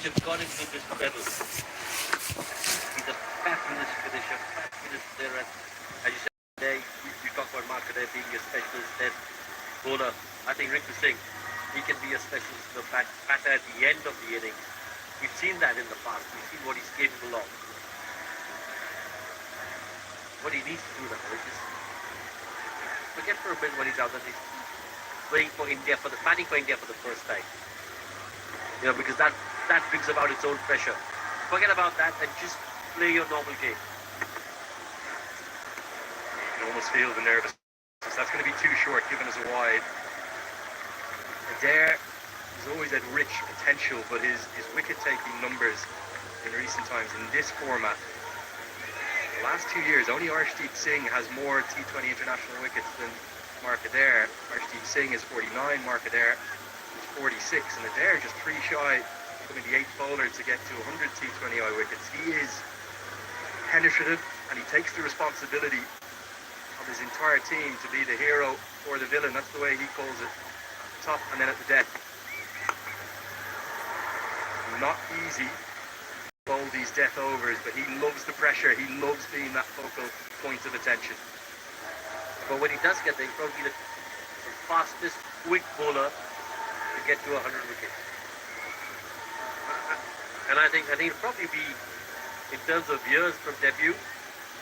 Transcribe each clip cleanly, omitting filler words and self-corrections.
which have got into this medal. He's a fabulous finisher, fabulous player. As you said today, you talk about Markadeh being a specialist then bowler. I think Rinku Singh, he can be a specialist batter at the end of the innings. We've seen that in the past. We've seen what he's capable of. What he needs to do now is just forget for a bit when he's out there. He's playing for India, batting for India for the first time. You know, because that brings about its own pressure. Forget about that and just play your normal game. You almost feel the nervousness. That's going to be too short, given as a wide. Adair has always had rich potential, but his wicket-taking numbers in recent times in this format, the last 2 years, only Arshdeep Singh has more T20 international wickets than Mark Adair. Arshdeep Singh is 49, Mark Adair is 46, and Adair just 3 shy, becoming the 8th bowler to get to 100 T20I wickets. He is penetrative, and he takes the responsibility of his entire team to be the hero or the villain. That's the way he calls it, at the top and then at the death. Not easy to bowl these death overs, but he loves the pressure. He loves being that focal point of attention. But when he does get there, he's probably the fastest, quick bowler to get to 100 wickets. And I think it'll probably be, in terms of years from debut,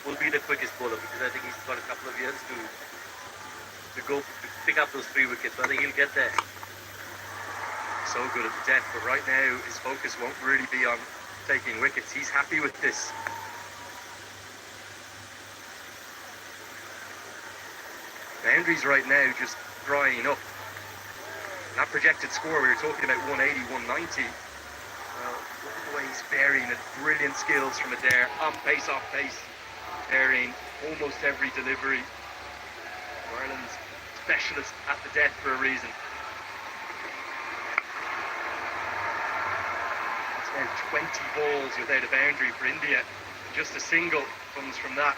will be the quickest bowler, because I think he's got a couple of years to pick up those 3 wickets. So I think he'll get there. So good at the death, but right now his focus won't really be on taking wickets. He's happy with this. Boundaries right now just drying up. That projected score, we were talking about 180, 190. Well, look at the way he's varying it. Brilliant skills from Adair, on pace, off pace, varying almost every delivery. Ireland's specialist at the death for a reason. It's now 20 balls without a boundary for India. Just a single comes from that.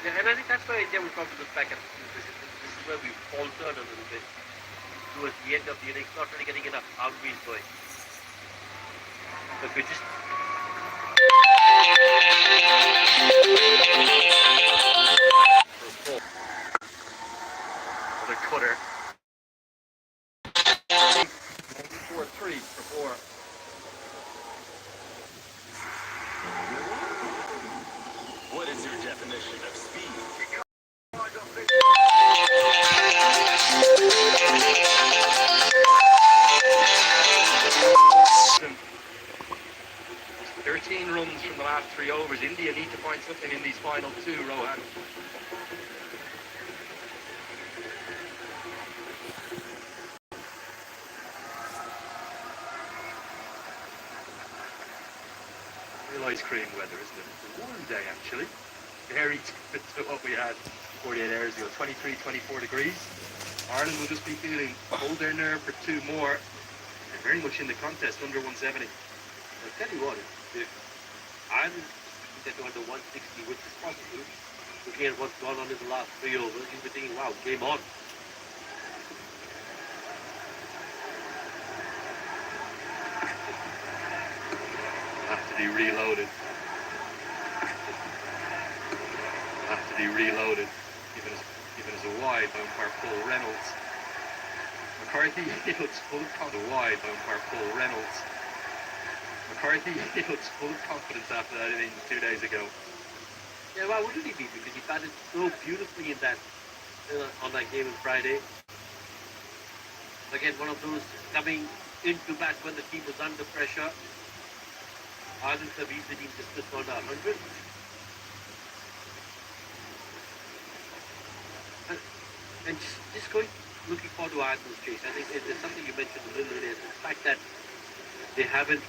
Yeah, and I think that's where India will probably look back at this is where we faltered a little bit towards the end of the innings, not really getting enough boundaries going. But we're just Another cutter. 4-3 for 4. What is your definition of speed? 13 runs from the last 3 overs. India need to find something in these final 2, Rohan. Real ice cream weather, isn't it? It's a warm day, actually. Very different to what we had 48 hours ago. 23, 24 degrees. Ireland will just be feeling hold their nerve for 2 more. They're very much in the contest, under 170. I'll tell you what, if Ireland get to under 160, which is possible, looking at what's gone on in the last 3 overs, you'll be thinking, wow, game on. Have to be reloaded. Have to be reloaded. Given as a wide by umpire Paul Reynolds. McCarthy looks full of confidence. Wide by umpire Paul Reynolds. McCarthy looks full of confidence after that inning 2 days ago. Yeah, why wouldn't he be? Because he batted so beautifully in that on that game on Friday. Again, one of those coming into bat when the team was under pressure. Ireland have easily dismissed on 100. And just looking forward to Ireland's chase. I think there's something you mentioned a little earlier. The fact that they haven't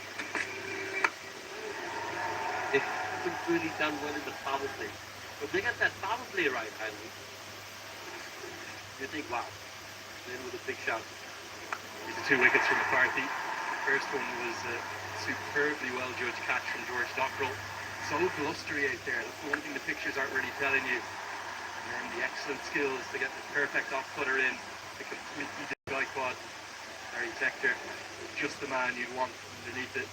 really done well in the power play. But they got that power play right, Ireland. You think, wow, then with a big shout. These are 2 wickets from McCarthy. The first one was a superbly well-judged catch from George Dockrell. So blustery out there. That's the one thing the pictures aren't really telling you. And then the excellent skills to get the perfect off-cutter in. a completely different quad. Harry Tector, just the man you'd want underneath it.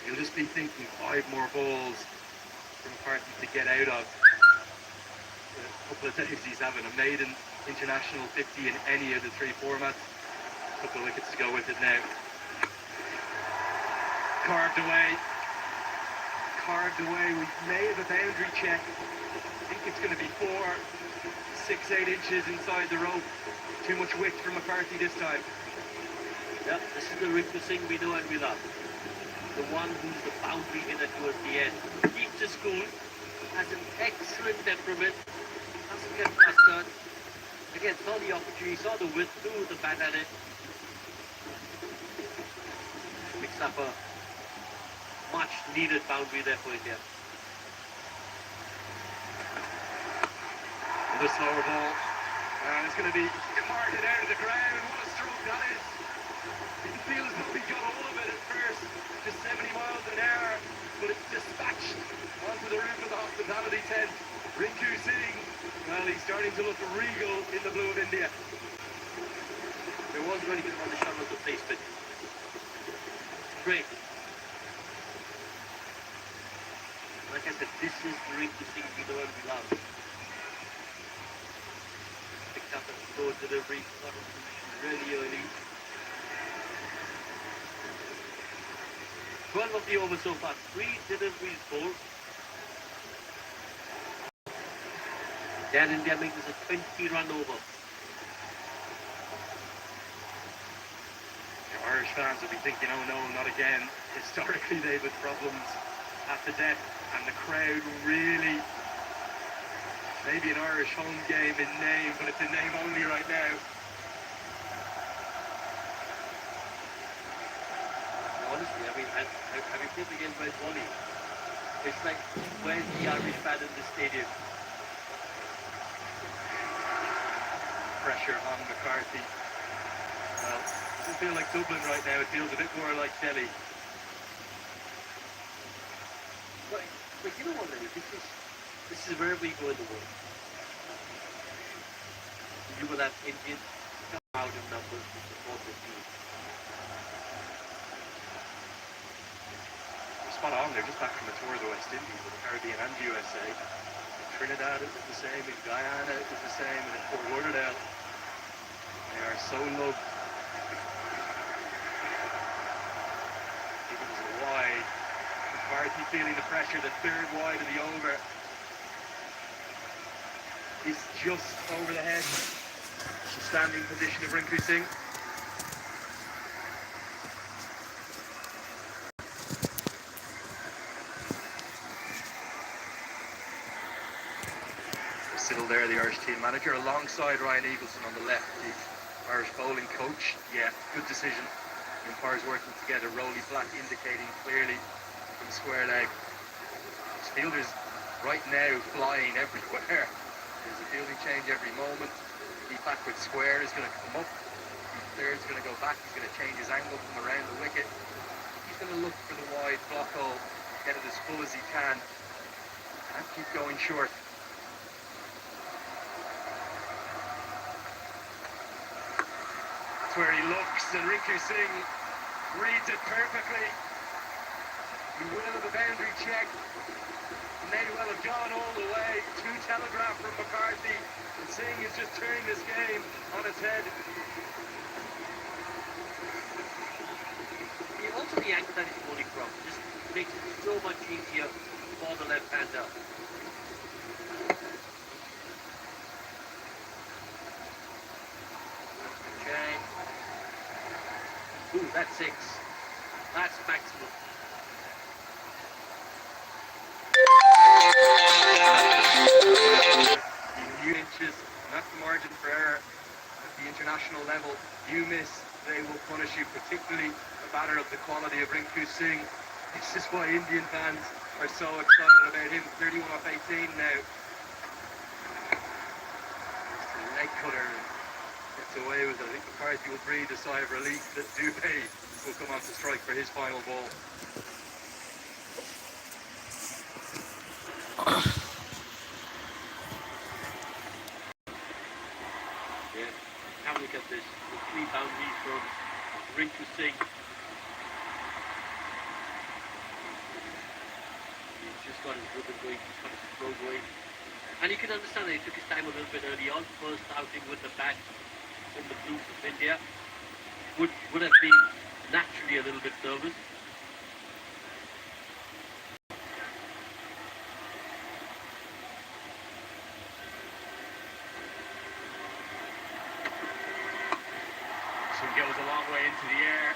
You'll just be thinking 5 more balls for McCarthy to get out of. A couple of days he's having a maiden international 50 in any of the 3 formats. A couple of wickets to go with it now. Carved away. We may have a boundary check. I think it's going to be 4, 6, 8 inches inside the rope. Too much width for McCarthy this time. Yeah, this is the Rinku Singh we know and we love. The one who's the boundary hitter towards the end. Keeps the school, has an excellent temperament, doesn't get flustered. Again, saw the opportunity, saw the width, threw the bat at it. Picks up a much needed boundary there for India. Another slower ball. And it's going to be carted out of the ground. What a stroke that is. It feels as though he got all of it at first. Just 70 miles an hour. But it's dispatched onto the roof of the hospitality tent. Rinku Singh, well, he's starting to look regal in the blue of India. There was going to be on the shot of the place, but great. Like I said, this is the Rinku Singh we know and we love. Picked up a slow delivery, got into position really early. 12 of the over so far, 3 deliveries bowled. Then India makes this a 20-run over. Irish fans will be thinking, oh no, not again. Historically, they've had problems at the death, and the crowd really, maybe an Irish home game in name, but it's in name only right now. Honestly, I mean, having played the game by volley, it's like, where's the Irish fan in the stadium? Pressure on McCarthy. Well, it doesn't feel like Dublin right now, it feels a bit more like Delhi. But you know what, Lenny, this is wherever you go in the world. You will have Indians come out in numbers to support the team. Spot on, they're just back from a tour of the West Indies, the Caribbean and USA. Trinidad is the same, in Guyana is the same, and in Port Lauderdale. They are so loved. Higgins wide. McCarthy feeling the pressure, the 3rd wide of the over. Is just over the head. The standing position of Rinku Singh. Still there, the Irish team manager, alongside Ryan Eagleson on the left, the Irish bowling coach. Yeah, good decision. The umpires working together. Rowley Black indicating clearly from the square leg. His fielders right now flying everywhere. There's a fielding change every moment. The backward square is going to come up. The third's going to go back. He's going to change his angle from around the wicket. He's going to look for the wide block hole, get it as full as he can, and keep going short. That's where he looks, and Rinku Singh reads it perfectly. He will have a boundary check. May well have gone all the way. 2 telegraph from McCarthy, and Singh has just turned this game on its head. Also the angle that he's bowling from just makes it so much easier for the left-hander. Okay. Ooh, that's 6. That's maximum. Few inches, and that's the margin for error at the international level. You miss, they will punish you, particularly a batter of the quality of Rinku Singh. This is why Indian fans are so excited about him. 31 off 18 now. Just a leg cutter. Gets away with it. I think McCarthy will breathe a sigh of relief that Dubé will come on to strike for his final ball. Yeah. from Rinku Singh. He's just got his rhythm going, he's got his flow going. And you can understand that he took his time a little bit early on. First outing with the bat in the blues of India. Would have been naturally a little bit nervous. So he goes a long way into the air.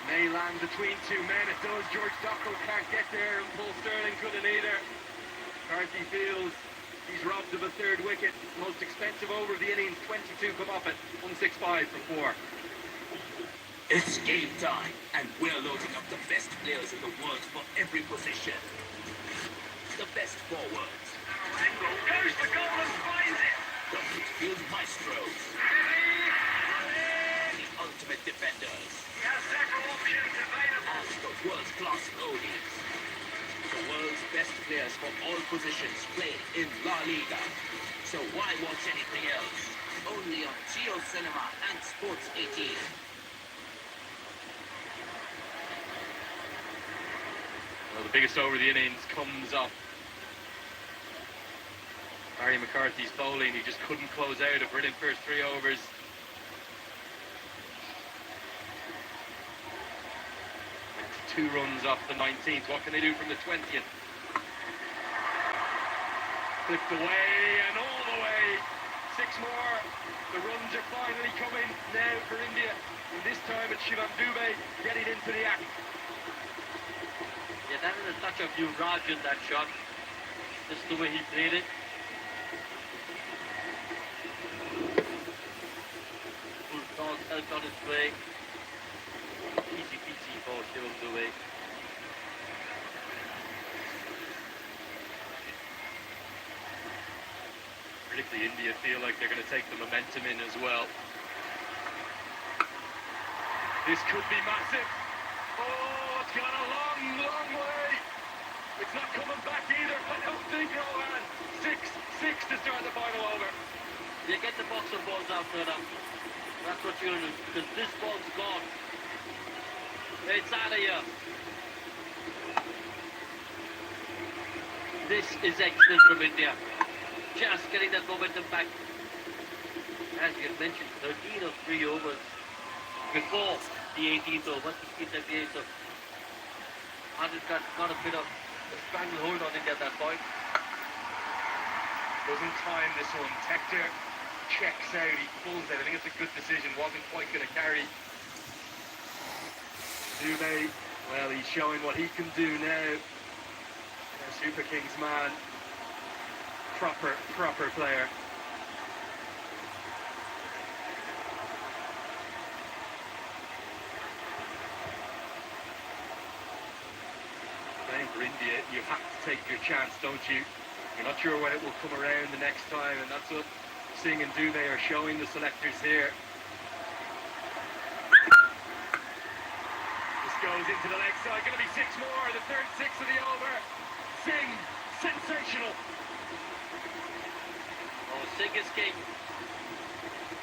May land between two men. It does. George Dockrell can't get there, and Paul Sterling couldn't either. McCarthy feels he's robbed of a third wicket. Most expensive over of the innings. 22 come off it. 165 for 4. It's game time, and we're loading up the best players in the world for every position. The best forwards. Goes for goal and finds it. The midfield maestros. The ultimate defenders. He has several options available. And the world's class goalies. The world's best players for all positions play in La Liga. So why watch anything else? Only on Geo Cinema and Sports 18. Well, the biggest over the innings comes off Barry McCarthy's bowling. He just couldn't close out. A brilliant first 3 overs. And 2 runs off the 19th. What can they do from the 20th? Flipped away and all the way. 6 more. The runs are finally coming now for India. And this time it's Shivam Dubey getting into the act. Yeah, that is a touch of Yuvraj in that shot. Just the way he played it. Full toss out on his way. Easy peasy for Shivam Dubey. Particularly India feel like they're going to take the momentum in as well. This could be massive. Oh, it's gone a long, long way. It's not coming back either. I don't think, Rohan. 6-6 to start the final over. You get the box of balls out there now. That's what you're going to do. Because this ball's gone. It's out of here. This is excellent from India. Just getting that momentum back. As you had mentioned, 13 of 3 overs before the 18th over, 16th and the 8th. So Hardik got a bit of a stranglehold on India at that point. Doesn't time this one. Tector checks out. He pulls out. I think it's a good decision. Wasn't quite going to carry. Dubey, well, he's showing what he can do now. Super Kings man. Proper player. Playing for India, you have to take your chance, don't you? You're not sure when it will come around the next time, and that's what Singh and Dubey are showing the selectors here. This goes into the leg side, going to be 6 more, the third 6 of the over. Singh, sensational. Oh, Singh is king.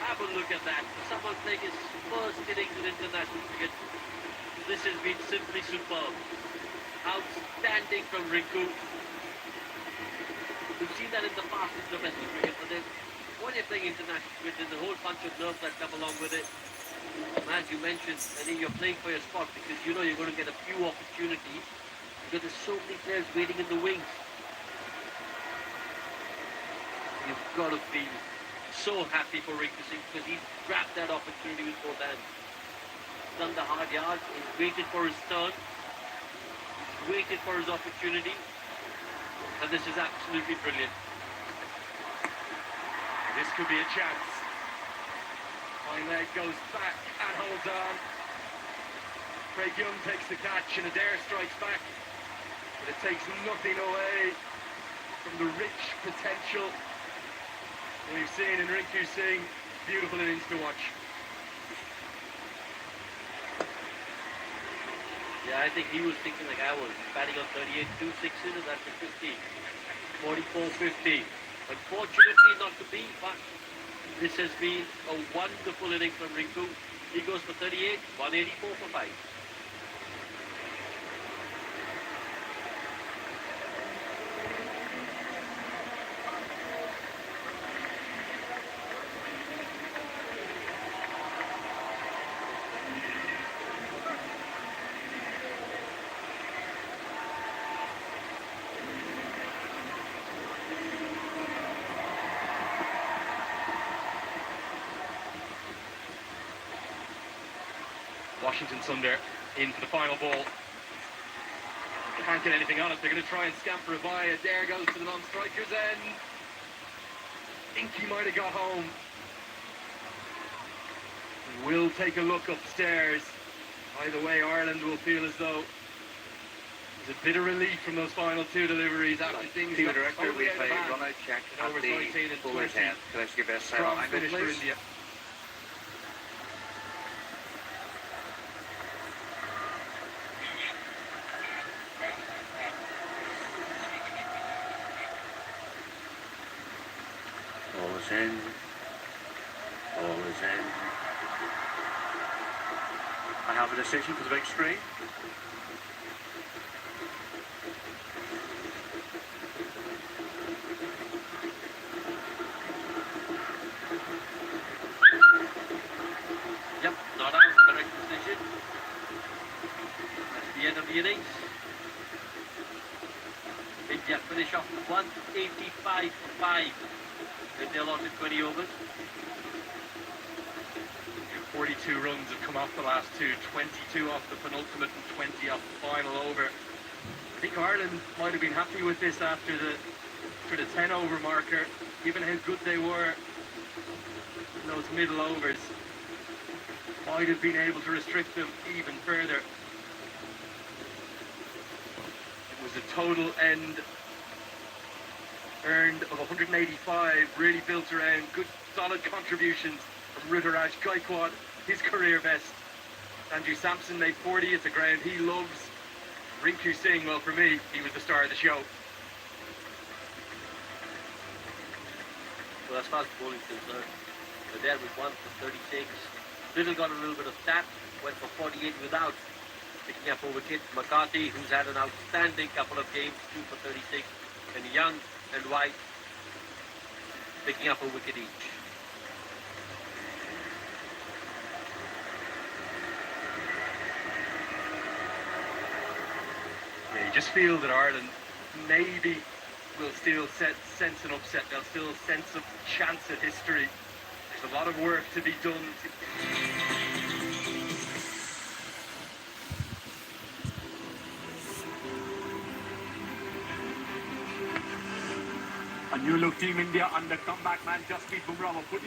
Have a look at that. For someone playing his first innings in international cricket, this has been simply superb. Outstanding from Rinku. We've seen that in the past in domestic cricket, but then when you're playing international cricket, there's a whole bunch of nerves that come along with it. As you mentioned, I think you're playing for your spot because you know you're going to get a few opportunities because there's so many players waiting in the wings. You've got to be so happy for Rinku Singh because he's grabbed that opportunity with both hands. Done the hard yards, he's waited for his turn, he's waited for his opportunity, and this is absolutely brilliant. This could be a chance. Fine leg goes back and holds on. Craig Young takes the catch and Adair strikes back. But it takes nothing away from the rich potential we've seen in Rinku Singh. Beautiful innings to watch. Yeah, I think he was thinking like I was, batting on 38, 2 6s, and that's a 50. 44-50. Unfortunately not to be, but this has been a wonderful inning from Rinku. He goes for 38, 184 for 5. Washington Sunder in for the final ball. Can't get anything on it. They're going to try and scamper it by. Adair goes to the non-striker's end. Think he might have got home. Will take a look upstairs. Either way, Ireland will feel as though there's a bit of relief from those final two deliveries after things Team got director, totally we out of play hand. run-out check In at overs the 19 and bowler's 20. end. Can I just give you a set Strong on finish for please? India. Ball is in. Ball is in. I have a decision for the big screen. Yep, not out, correct decision. That's the end of the innings. India finish off 185 for 5 in the allotted 20 overs. 42 runs have come off the last two, 22 off the penultimate and 20 off the final over. I think Ireland might have been happy with this after the 10 over marker, given how good they were in those middle overs. Might have been able to restrict them even further. It was a total end earned of 185, really built around good solid contributions from Ruturaj Gaikwad, his career best. Andrew Sampson made 40, it's a ground he loves. Rinku Singh, well for me, he was the star of the show. So as far as bowling is concerned, Adair with 1 for 36. Little got a little bit of stat, went for 48 without picking up a wicket. McCarthy, who's had an outstanding couple of games, 2 for 36. And Young and White picking up a wicket each. Yeah, you just feel that Ireland maybe will still sense an upset. They'll still sense a chance at history. There's a lot of work to be done. A new look Team India under comeback man Jasprit Bumrah will put